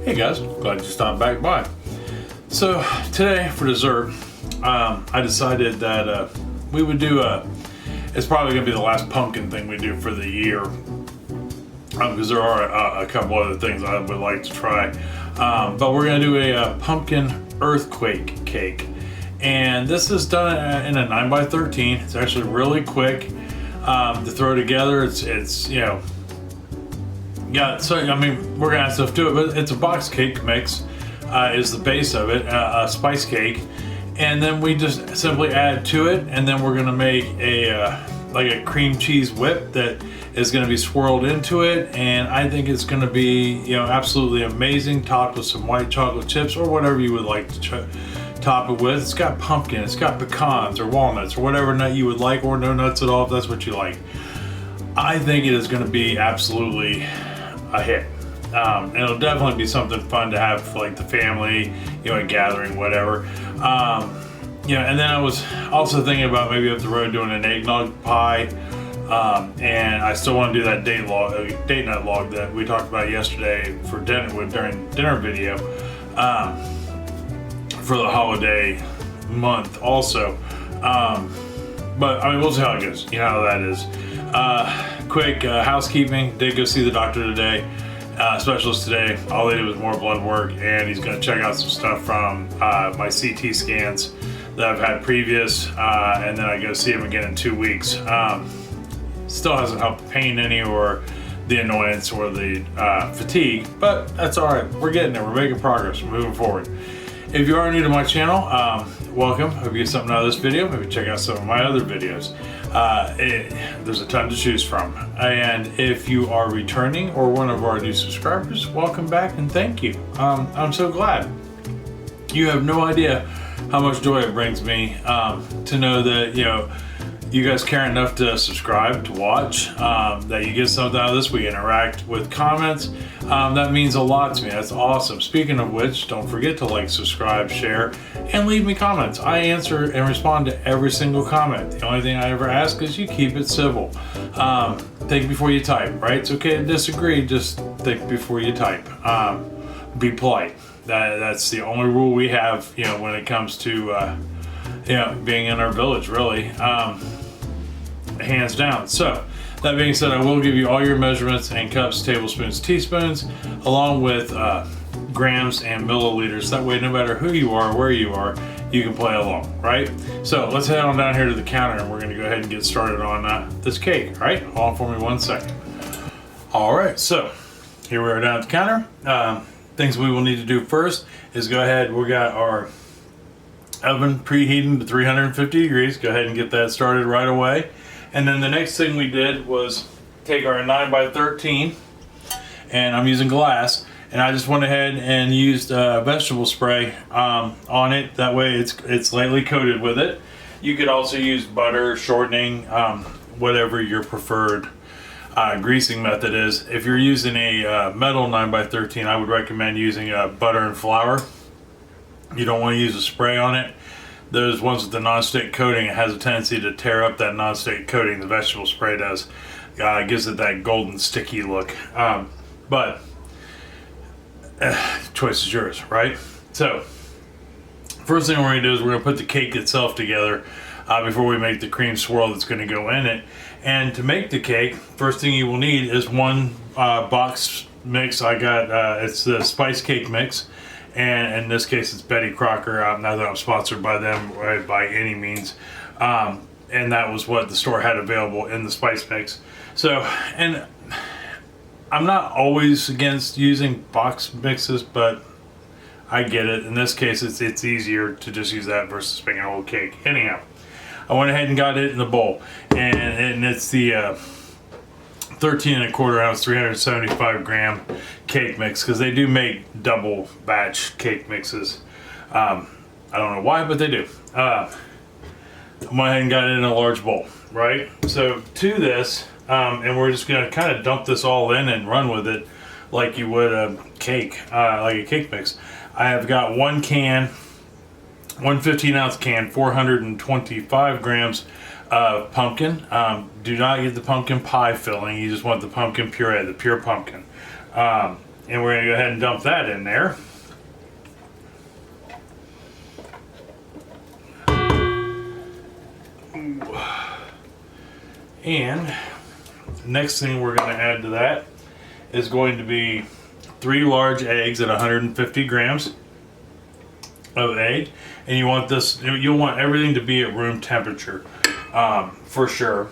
Hey guys, glad you stopped back by. So today for dessert, I decided that we would do it's probably gonna be the last pumpkin thing we do for the year, because there are a couple other things I would like to try. But we're gonna do a pumpkin earthquake cake. And this is done in a 9x13. It's actually really quick to throw together. It's you know, yeah, so I mean, we're gonna have stuff to it, but it's a box cake mix is the base of it, a spice cake, and then we just simply add to it, and then we're gonna make a like a cream cheese whip that is gonna be swirled into it, and I think it's gonna be, you know, absolutely amazing, topped with some white chocolate chips or whatever you would like to top it with. It's got pumpkin, it's got pecans or walnuts or whatever nut you would like, or no nuts at all if that's what you like. I think it is gonna be absolutely a hit. It'll definitely be something fun to have for like the family, you know, a gathering, whatever. You know, and then I was also thinking about maybe up the road doing an eggnog pie, and I still want to do that date night log that we talked about yesterday for dinner during dinner video, for the holiday month also. But I mean, we'll see how it goes. You know how that is. Quick housekeeping. Did go see the doctor today, specialist today. All they did was more blood work, and he's going to check out some stuff from my CT scans that I've had previous, and then I go see him again in 2 weeks. Still hasn't helped the pain any, or the annoyance, or the fatigue, but that's all right. We're getting there. We're making progress. We're moving forward. If you are new to my channel, welcome. Hope you get something out of this video. Maybe check out some of my other videos. There's a ton to choose from. And if you are returning or one of our new subscribers, welcome back and thank you. I'm so glad. You have no idea how much joy it brings me to know that, you know, you guys care enough to subscribe, to watch, that you get something out of this. We interact with comments. That means a lot to me. That's awesome. Speaking of which, don't forget to like, subscribe, share, and leave me comments. I answer and respond to every single comment. The only thing I ever ask is you keep it civil. Think before you type, right? It's okay to disagree, just think before you type. Be polite. That's the only rule we have, you know, when it comes to you know, being in our village, really. Hands down. So that being said, I will give you all your measurements and cups, tablespoons, teaspoons, along with grams and milliliters. That way, no matter who you are, where you are, you can play along, right? So let's head on down here to the counter, and we're going to go ahead and get started on this cake. All right, hold on for me 1 second. All right, so here we are down at the counter. Things we will need to do first is go ahead. We got our oven preheating to 350 degrees. Go ahead and get that started right away. And then the next thing we did was take our 9x13, and I'm using glass, and I just went ahead and used vegetable spray on it. That way it's lightly coated with it. You could also use butter, shortening, whatever your preferred greasing method is. If you're using a metal 9x13, I would recommend using butter and flour. You don't want to use a spray on it. Those ones with the non-stick coating, it has a tendency to tear up that non-stick coating. The vegetable spray does. Gives it that golden sticky look. But choice is yours, right? So first thing we're going to do is we're going to put the cake itself together before we make the cream swirl that's going to go in it. And to make the cake, first thing you will need is one box mix. I got it's the spice cake mix. And in this case, it's Betty Crocker. Not that I'm sponsored by them by any means. And that was what the store had available in the spice mix. So, and I'm not always against using box mixes, but I get it. In this case, it's easier to just use that versus making a whole cake. Anyhow, I went ahead and got it in the bowl. And it's the 13 1/4 ounce, 375 gram cake mix, because they do make double batch cake mixes. I don't know why, but they do. I went ahead and got it in a large bowl, right? So to this, and we're just gonna kind of dump this all in and run with it like you would a cake, like a cake mix. I have got one 15 ounce can, 425 grams pumpkin. Do not get the pumpkin pie filling. You just want the pumpkin puree, the pure pumpkin. And we're gonna go ahead and dump that in there. And next thing we're going to add to that is going to be 3 large eggs at 150 grams of egg. And you want this, you'll want everything to be at room temperature for sure.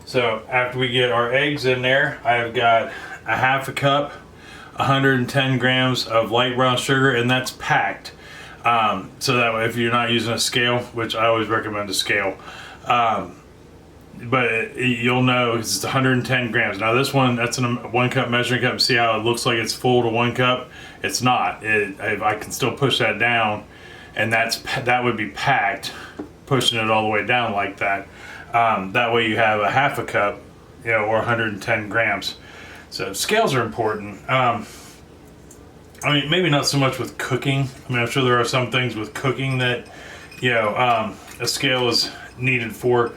So after we get our eggs in there, I've got a half a cup, 110 grams of light brown sugar, and that's packed. So that way, if you're not using a scale, which I always recommend a scale, but you'll know it's 110 grams. Now this one, that's a 1 cup measuring cup. See how it looks like it's full to 1 cup? It's not. I can still push that down, and that would be packed, pushing it all the way down like that. That way you have a half a cup, or 110 grams. So scales are important. I mean, maybe not so much with cooking. I mean, I'm sure there are some things with cooking that, a scale is needed for.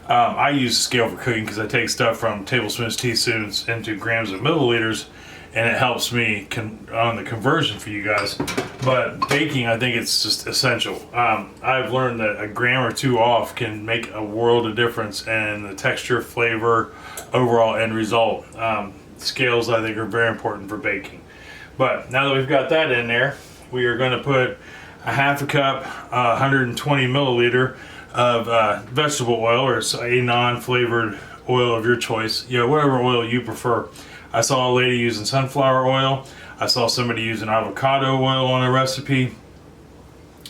I use a scale for cooking because I take stuff from tablespoons, teaspoons into grams and milliliters, and it helps me on the conversion for you guys. But baking, I think it's just essential. I've learned that a gram or 2 off can make a world of difference in the texture, flavor, overall end result. Scales, I think, are very important for baking. But now that we've got that in there, we are going to put a half a cup, 120 milliliter of vegetable oil, or a non-flavored oil of your choice, whatever oil you prefer. I saw a lady using sunflower oil. I saw somebody using avocado oil on a recipe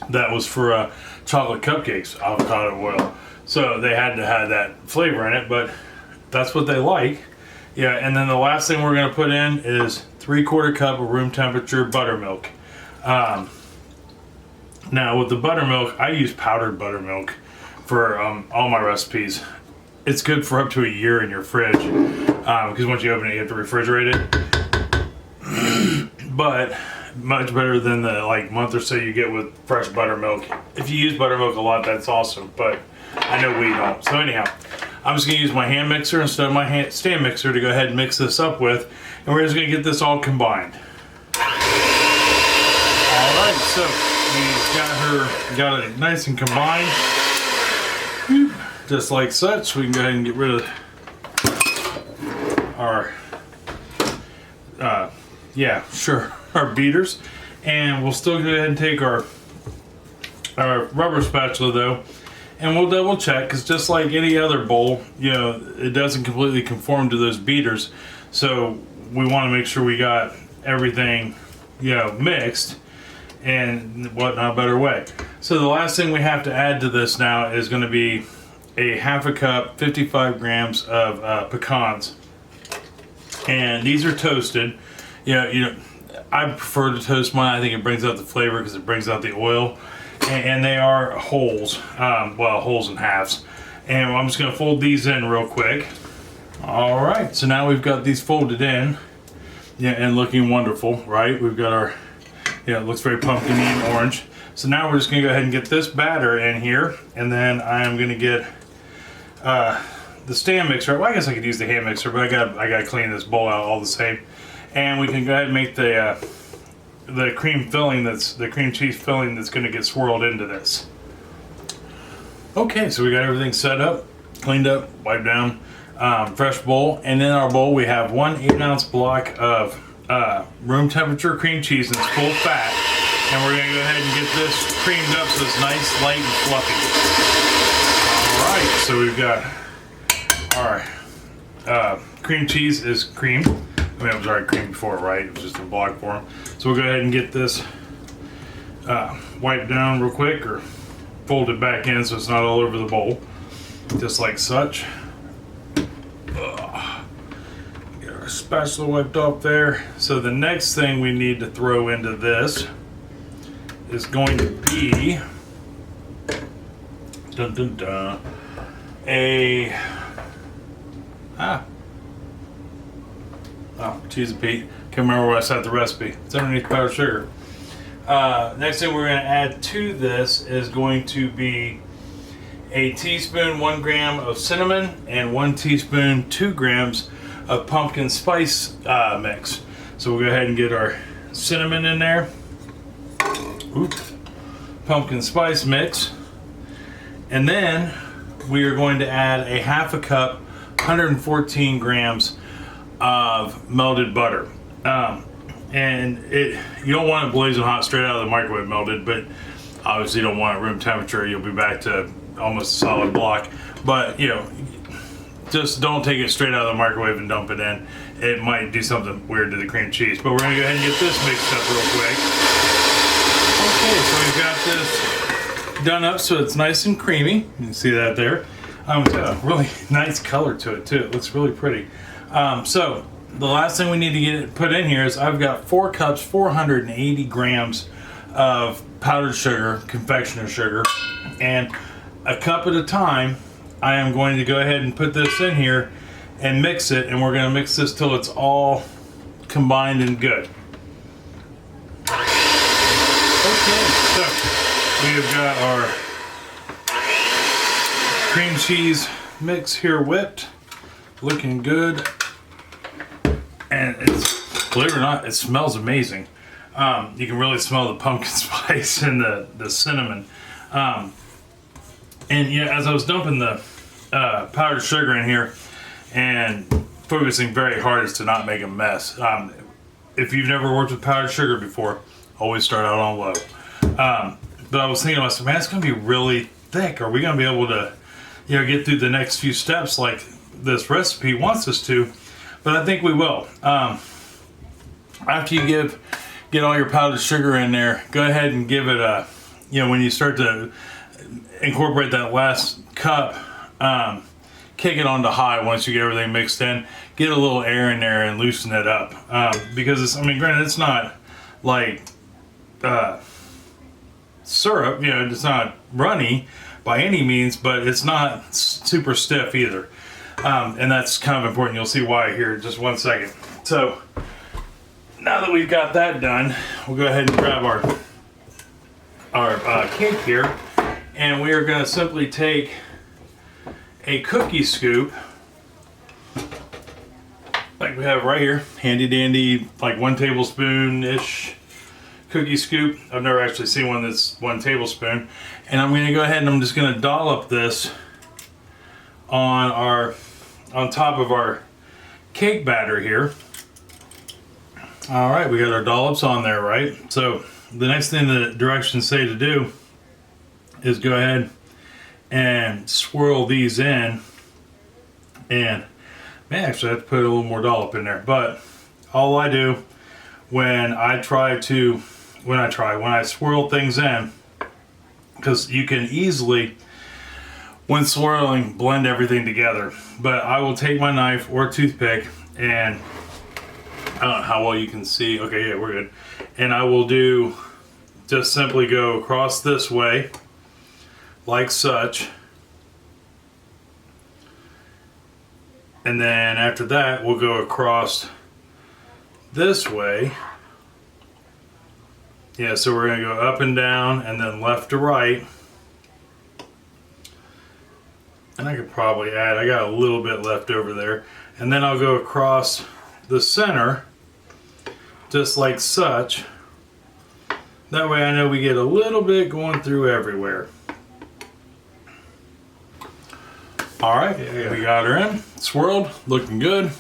that was for chocolate cupcakes, avocado oil. So they had to have that flavor in it, but that's what they like. And then the last thing we're going to put in is 3/4 cup of room temperature buttermilk. Now with the buttermilk, I use powdered buttermilk for all my recipes. It's good for up to a year in your fridge, because once you open it, you have to refrigerate it. But much better than the month or so you get with fresh buttermilk. If you use buttermilk a lot, that's awesome, but I know we don't. So anyhow, I'm just going to use my hand mixer instead of my stand mixer to go ahead and mix this up with, and we're just going to get this all combined. Alright, so we got it nice and combined, just like such. We can go ahead and get rid of our our beaters, and we'll still go ahead and take our rubber spatula though, and we'll double check, because just like any other bowl, it doesn't completely conform to those beaters, so we want to make sure we got everything mixed, and what not better way. So the last thing we have to add to this now is going to be a half a cup, 55 grams of pecans, and these are toasted. I prefer to toast mine. I think it brings out the flavor because it brings out the oil, and they are wholes, wholes and halves. And I'm just going to fold these in real quick. All right, so now we've got these folded in, and looking wonderful, right? We've got our, it looks very pumpkin-y and orange. So now we're just going to go ahead and get this batter in here, and then I am going to get the stand mixer. Well, I guess I could use the hand mixer, but I got to clean this bowl out all the same. And we can go ahead and make the cream filling, the cream cheese filling that's going to get swirled into this. Okay, so we got everything set up, cleaned up, wiped down, fresh bowl, and in our bowl we have 1 8-ounce block of room temperature cream cheese, and it's full fat. And we're going to go ahead and get this creamed up so it's nice, light, and fluffy. Alright, so we've got our cream cheese is creamed. I mean, it was already creamed before, right? It was just in block form. So we'll go ahead and get this wiped down real quick, or fold it back in so it's not all over the bowl. Just like such. Get our spatula wiped off there. So the next thing we need to throw into this is going to be cheese and Pete. Can't remember where I set the recipe. It's underneath powdered sugar. Next thing we're going to add to this is going to be a teaspoon, 1 gram of cinnamon, and 1 teaspoon, 2 grams of pumpkin spice mix. So we'll go ahead and get our cinnamon in there. Oop. Pumpkin spice mix. And then we are going to add a half a cup, 114 grams of melted butter. And you don't want it blazing hot straight out of the microwave melted, but obviously you don't want it room temperature. You'll be back to almost a solid block. But you know, just don't take it straight out of the microwave and dump it in. It might do something weird to the cream cheese. But we're gonna go ahead and get this mixed up real quick. Okay, so we've got this done up so it's nice and creamy. You can see that there. It's got a really nice color to it too. It looks really pretty. So the last thing we need to get it put in here is I've got 4 cups, 480 grams of powdered sugar, confectioner sugar, and a cup at a time. I am going to go ahead and put this in here and mix it, and we're going to mix this till it's all combined and good. Okay, so we have got our cream cheese mix here whipped, looking good, and it's, believe it or not, it smells amazing. You can really smell the pumpkin spice and the cinnamon. And yeah, as I was dumping the powdered sugar in here and focusing very hard is to not make a mess. If you've never worked with powdered sugar before, always start out on low. But I was thinking to myself, man, it's going to be really thick. Are we going to be able to, you know, get through the next few steps like this recipe wants us to? But I think we will. After you get all your powdered sugar in there, go ahead and give it a, you know, when you start to incorporate that last cup, kick it on to high once you get everything mixed in. Get a little air in there and loosen it up. Because it's, I mean, granted, it's not like syrup, you know, it's not runny by any means, but it's not super stiff either. And that's kind of important. You'll see why here in just one second. So now that we've got that done, we'll go ahead and grab our cake here, and we are going to simply take a cookie scoop like we have right here, handy dandy, like 1 tablespoon-ish cookie scoop. I've never actually seen one that's 1 tablespoon. And I'm going to go ahead and I'm just going to dollop this on top of our cake batter here. All right, we got our dollops on there, right? So the next thing the directions say to do is go ahead and swirl these in. And may actually have to put a little more dollop in there, but all I do when I swirl things in, because you can easily, when swirling, blend everything together. But I will take my knife or toothpick, and I don't know how well you can see. Okay, yeah, we're good. And I will just simply go across this way, like such. And then after that, we'll go across this way. Yeah, so we're gonna go up and down and then left to right. And I could probably add, I got a little bit left over there. And then I'll go across the center, just like such. That way I know we get a little bit going through everywhere. All right, we got her in, swirled, looking good.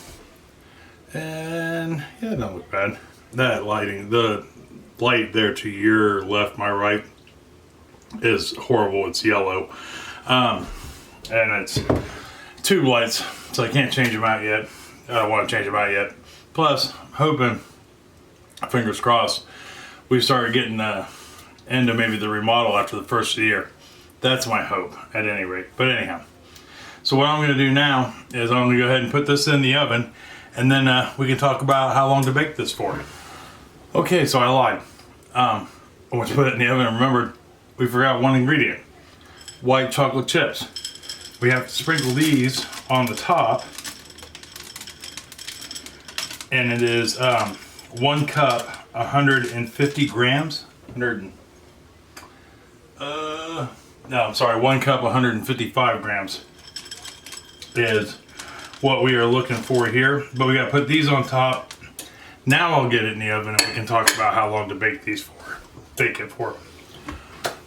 And yeah, it don't look bad. That lighting, the light there to your left, my right, is horrible. It's yellow. And it's tube lights, so I can't change them out yet. I don't want to change them out yet. Plus, I'm hoping, fingers crossed, we start getting into maybe the remodel after the first of the year. That's my hope, at any rate. But anyhow, so what I'm going to do now is I'm going to go ahead and put this in the oven, and then we can talk about how long to bake this for. Okay, so I lied. I want to put it in the oven and remembered we forgot one ingredient: white chocolate chips. We have to sprinkle these on the top, and it is 1 cup, 150 grams. 1 cup, 155 grams is what we are looking for here. But we got to put these on top. Now I'll get it in the oven and we can talk about how long to bake it for.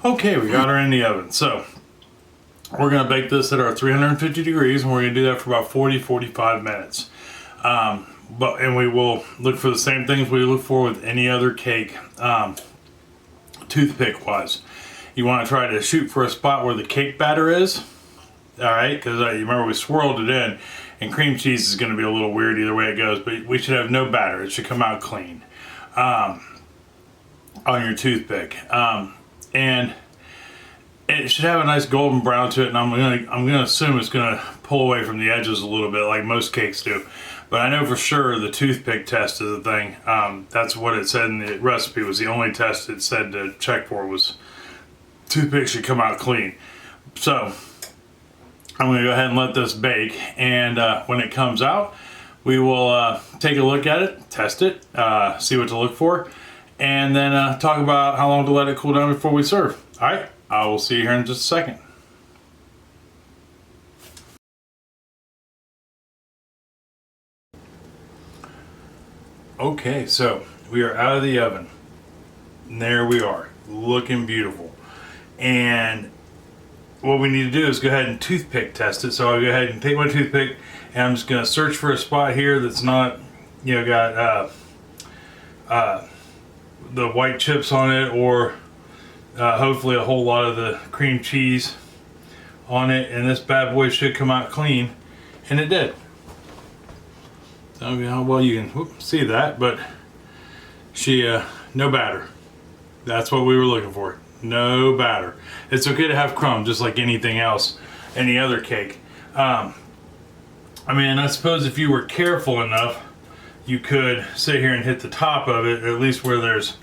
Okay, we got her in the oven. So we're gonna bake this at our 350 degrees, and we're gonna do that for about 40-45 minutes. And we will look for the same things we look for with any other cake, toothpick wise. You want to try to shoot for a spot where the cake batter is, all right, because you remember we swirled it in, and cream cheese is going to be a little weird either way it goes, but we should have no batter. It should come out clean on your toothpick, and it should have a nice golden brown to it. And I'm gonna assume it's gonna pull away from the edges a little bit, like most cakes do. But I know for sure the toothpick test is the thing. That's what it said in the recipe. Was the only test it said to check for was toothpick should come out clean. So I'm going to go ahead and let this bake, and when it comes out, we will take a look at it, test it, see what to look for, and then talk about how long to let it cool down before we serve. All right, I will see you here in just a second. Okay, so we are out of the oven, and there we are, looking beautiful. And what we need to do is go ahead and toothpick test it. So I'll go ahead and take my toothpick, and I'm just going to search for a spot here that's not, got the white chips on it, or hopefully a whole lot of the cream cheese on it, and this bad boy should come out clean, and it did. I don't know how well you can see that, but no batter. That's what we were looking for. No batter. It's okay to have crumbs, just like anything else, any other cake. I suppose if you were careful enough, you could sit here and hit the top of it, at least where there's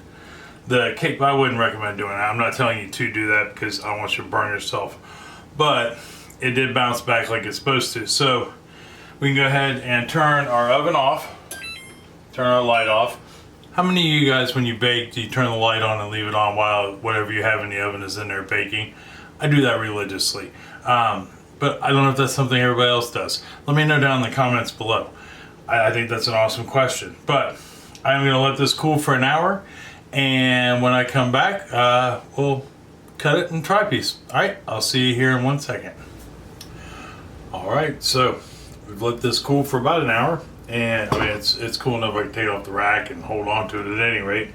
the cake, but I wouldn't recommend doing that. I'm not telling you to do that because I don't want you to burn yourself. But it did bounce back like it's supposed to. So we can go ahead and turn our oven off, turn our light off. How many of you guys, when you bake, do you turn the light on and leave it on while whatever you have in the oven is in there baking? I do that religiously. But I don't know if that's something everybody else does. Let me know down in the comments below. I think that's an awesome question. But I'm going to let this cool for an hour, and when I come back, we'll cut it in tri-piece. All right, I'll see you here in 1 second. All right, so we've let this cool for about an hour. And it's cool enough I can take it off the rack and hold on to it at any rate.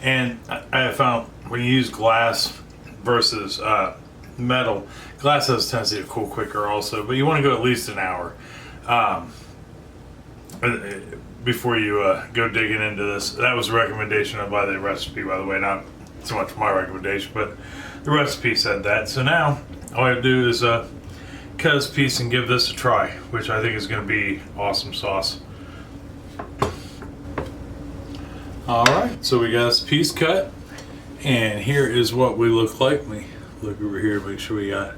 And I have found when you use glass versus metal, glass has a tendency to cool quicker also, but you want to go at least an hour before you go digging into this. That was a recommendation by the recipe, by the way, not so much my recommendation, but the recipe said that. So now all I have to do is cut this piece and give this a try, which I think is going to be awesome sauce. Alright, so we got this piece cut, and here is what we look like. Let me look over here, make sure we got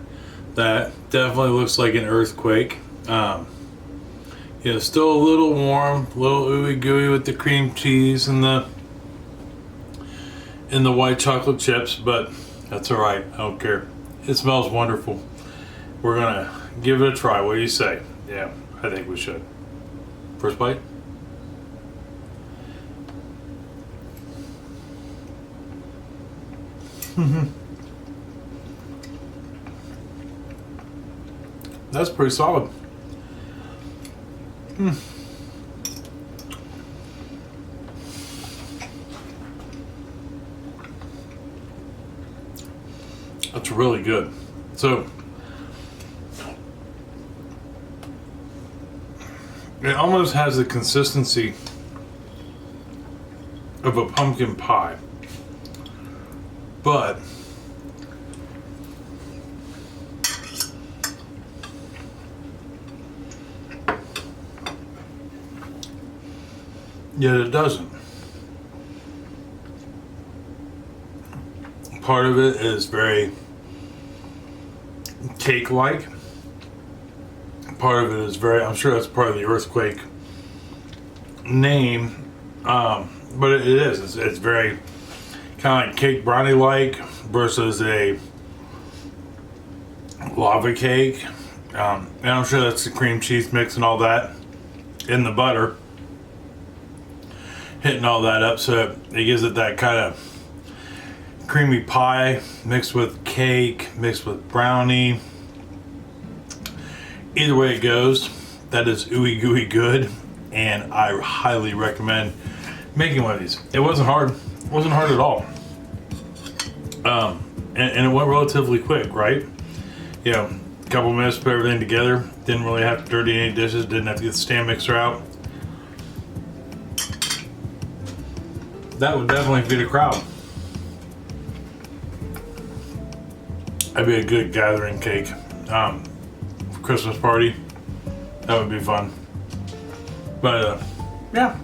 that. Definitely looks like an earthquake. Still a little warm, a little ooey gooey with the cream cheese and the white chocolate chips, but that's alright, I don't care. It smells wonderful. We're gonna give it a try. What do you say? Yeah, I think we should. First bite. That's pretty solid. That's really good. So it almost has the consistency of a pumpkin pie, but yet it doesn't. Part of it is very cake-like. Part of it is very, I'm sure that's part of the earthquake name, but it is. It's very kind of like cake brownie-like versus a lava cake. And I'm sure that's the cream cheese mix and all that in the butter. hitting all that up, so it gives it that kind of creamy pie mixed with cake, mixed with brownie. Either way it goes, that is ooey gooey good, and I highly recommend making one of these. It wasn't hard. It wasn't hard at all. And it went relatively quick, right? You know, a couple minutes to put everything together. Didn't really have to dirty any dishes. Didn't have to get the stand mixer out. That would definitely feed a crowd. That'd be a good gathering cake. For Christmas party. That would be fun. But yeah.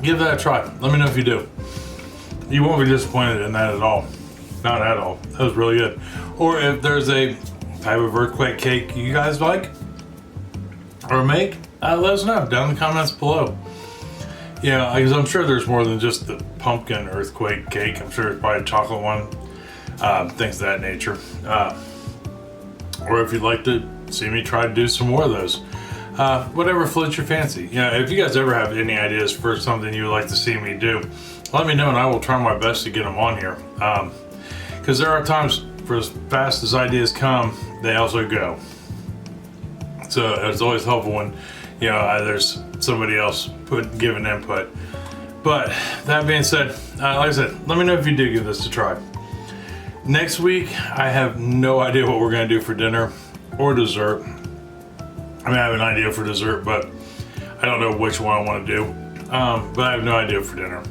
Give that a try. Let me know if you do. You won't be disappointed in that at all. Not at all. That was really good. Or if there's a type of earthquake cake you guys like or make, let us know down in the comments below. Yeah, because I'm sure there's more than just the pumpkin earthquake cake. I'm sure there's probably a chocolate one, things of that nature. Or if you'd like to see me try to do some more of those. Whatever floats your fancy. You know, if you guys ever have any ideas for something you would like to see me do, let me know and I will try my best to get them on here. Because there are times, for as fast as ideas come, they also go. So it's always helpful when, you know, there's somebody else giving input. But that being said, like I said, let me know if you do give this a try. Next week, I have no idea what we're gonna do for dinner or dessert. I mean, I have an idea for dessert, but I don't know which one I want to do. But I have no idea for dinner.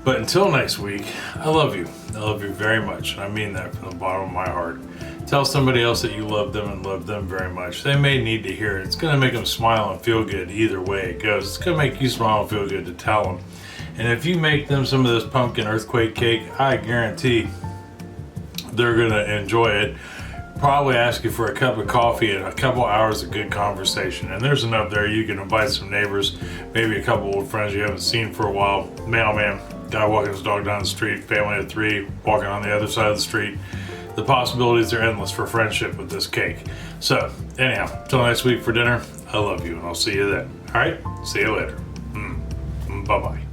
But until next week, I love you. I love you very much. And I mean that from the bottom of my heart. Tell somebody else that you love them and love them very much. They may need to hear it. It's going to make them smile and feel good either way it goes. It's going to make you smile and feel good to tell them. And if you make them some of this pumpkin earthquake cake, I guarantee they're going to enjoy it. Probably ask you for a cup of coffee and a couple hours of good conversation. And there's enough there. You can invite some neighbors, maybe a couple old friends you haven't seen for a while. Mailman, guy walking his dog down the street, family of 3 walking on the other side of the street. The possibilities are endless for friendship with this cake. So anyhow, till next week for dinner, I love you and I'll see you then. All right, see you later. Bye-bye.